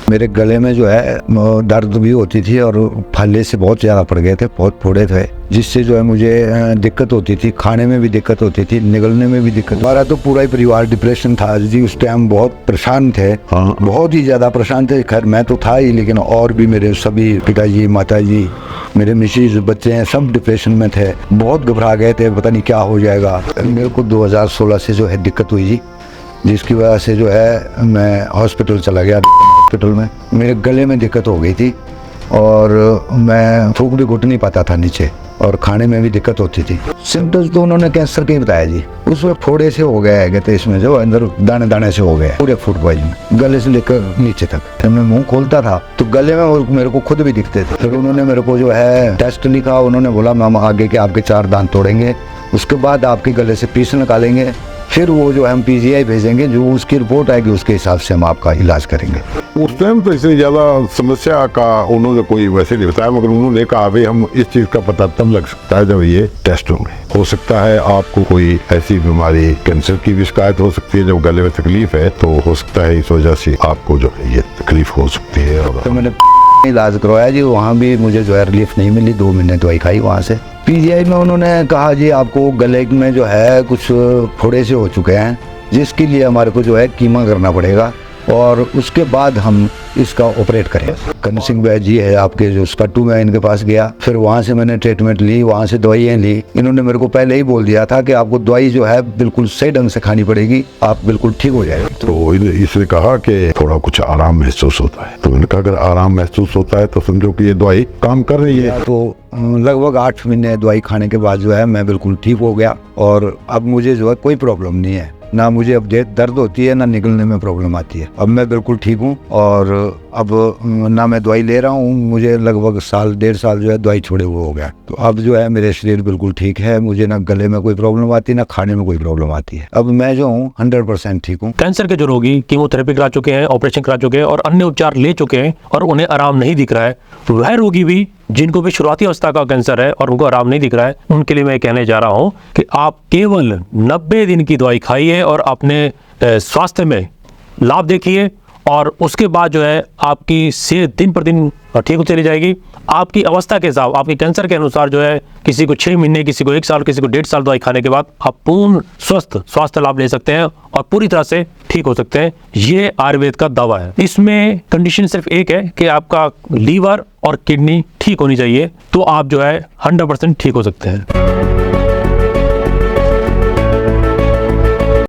मेरे गले में जो है दर्द भी होती थी और फले से बहुत ज़्यादा पड़ गए थे, बहुत फोड़े थे, जिससे जो है मुझे दिक्कत होती थी, खाने में भी दिक्कत होती थी, निगलने में भी दिक्कत। हमारा तो पूरा ही परिवार डिप्रेशन था जी। उस टाइम बहुत परेशान थे, बहुत ही ज़्यादा परेशान थे। खैर मैं तो था ही, लेकिन और भी मेरे सभी पिताजी, माताजी, मेरे मिसेज, बच्चे हैं, सब डिप्रेशन में थे। बहुत घबरा गए थे, पता नहीं क्या हो जाएगा। मेरे को 2016 से जो है दिक्कत हुई जी, जिसकी वजह से जो है मैं हॉस्पिटल चला गया। हॉस्पिटल में मेरे गले में दिक्कत हो गई थी और मैं थूक भी घुट नहीं पाता था नीचे, और खाने में भी दिक्कत होती थी। सिम्टम्स तो उन्होंने कैंसर के ही बताया जी। उसमें फोड़े से हो गया है, तो इसमें जो अंदर दाने दाने से हो गया पूरे फूड पॉइजन, गले से लेकर नीचे तक। जब मैं मुंह खोलता था तो गले में मेरे को खुद भी दिखते थे। फिर उन्होंने मेरे को जो है टेस्ट लिखा। उन्होंने बोला मैम आगे के आपके 4 दांत तोड़ेंगे, उसके बाद आपके गले से पीस निकालेंगे, फिर वो जो हम PGI भेजेंगे, जो उसकी रिपोर्ट आएगी उसके हिसाब से हम आपका इलाज करेंगे। उस टाइम तो इतनी ज़्यादा समस्या का उन्होंने कोई वैसे नहीं बताया, मगर उन्होंने कहा भाई हम इस चीज़ का पता तब लग सकता है जब ये टेस्ट होंगे। हो सकता है आपको कोई ऐसी बीमारी, कैंसर की भी शिकायत हो सकती है। जब गले में तकलीफ है तो हो सकता है इस वजह से आपको जो है ये तकलीफ हो सकती है। तो मैंने इलाज करवाया जी, वहाँ भी मुझे जो है रिलीफ नहीं मिली। 2 महीने दवाई खाई वहाँ से। PGI में उन्होंने कहा जी आपको गले में जो है कुछ फोड़े से हो चुके हैं, जिसके लिए हमारे को जो है कीमा करना पड़ेगा, और उसके बाद हम इसका ऑपरेट करें। करण सिंह वैद्य जी है आपके, जो स्कट्टू में, इनके पास गया। फिर वहाँ से मैंने ट्रीटमेंट ली, वहाँ से दवाइयाँ ली। इन्होंने मेरे को पहले ही बोल दिया था कि आपको दवाई जो है बिल्कुल सही ढंग से खानी पड़ेगी, आप बिल्कुल ठीक हो जाएंगे। तो इसने कहा कि थोड़ा कुछ आराम महसूस होता है। तो मैंने कहा अगर आराम महसूस होता है तो समझो कि ये दवाई काम कर रही है। तो लगभग 8 महीने दवाई खाने के बाद जो है मैं बिल्कुल ठीक हो गया, और अब मुझे जो है कोई प्रॉब्लम नहीं है। ना मुझे अब दर्द होती है, ना निकलने में प्रॉब्लम आती है। अब मैं बिल्कुल ठीक हूँ, और अब ना मैं दवाई ले रहा हूँ। मुझे लगभग 1.5 साल जो है दवाई छोड़े हुए हो गया। तो अब जो है मेरे शरीर बिल्कुल ठीक है। मुझे ना गले में कोई प्रॉब्लम आती, ना खाने में कोई प्रॉब्लम आती है। अब मैं जो हूँ 100% ठीक हूँ। कैंसर के जो रोगी कीमोथेरेपी करा चुके हैं, ऑपरेशन करा चुके हैं और अन्य उपचार ले चुके हैं और उन्हें आराम नहीं दिख रहा है, वह रोगी भी जिनको भी शुरुआती अवस्था का कैंसर है और उनको आराम नहीं दिख रहा है, उनके लिए मैं कहने जा रहा हूं कि आप केवल 90 दिन की दवाई खाइए और अपने स्वास्थ्य में लाभ देखिए, और उसके बाद जो है आपकी सेहत दिन पर दिन ठीक हो चली जाएगी। आपकी अवस्था के हिसाब, आपके कैंसर के अनुसार जो है किसी को 6 महीने, किसी को 1 साल, किसी को 1.5 साल दवाई खाने के बाद आप पूर्ण स्वस्थ स्वास्थ्य लाभ ले सकते हैं और पूरी तरह से ठीक हो सकते हैं। ये आयुर्वेद का दावा है। इसमें कंडीशन सिर्फ एक है कि आपका लीवर और किडनी ठीक होनी चाहिए, तो आप जो है 100% ठीक हो सकते हैं।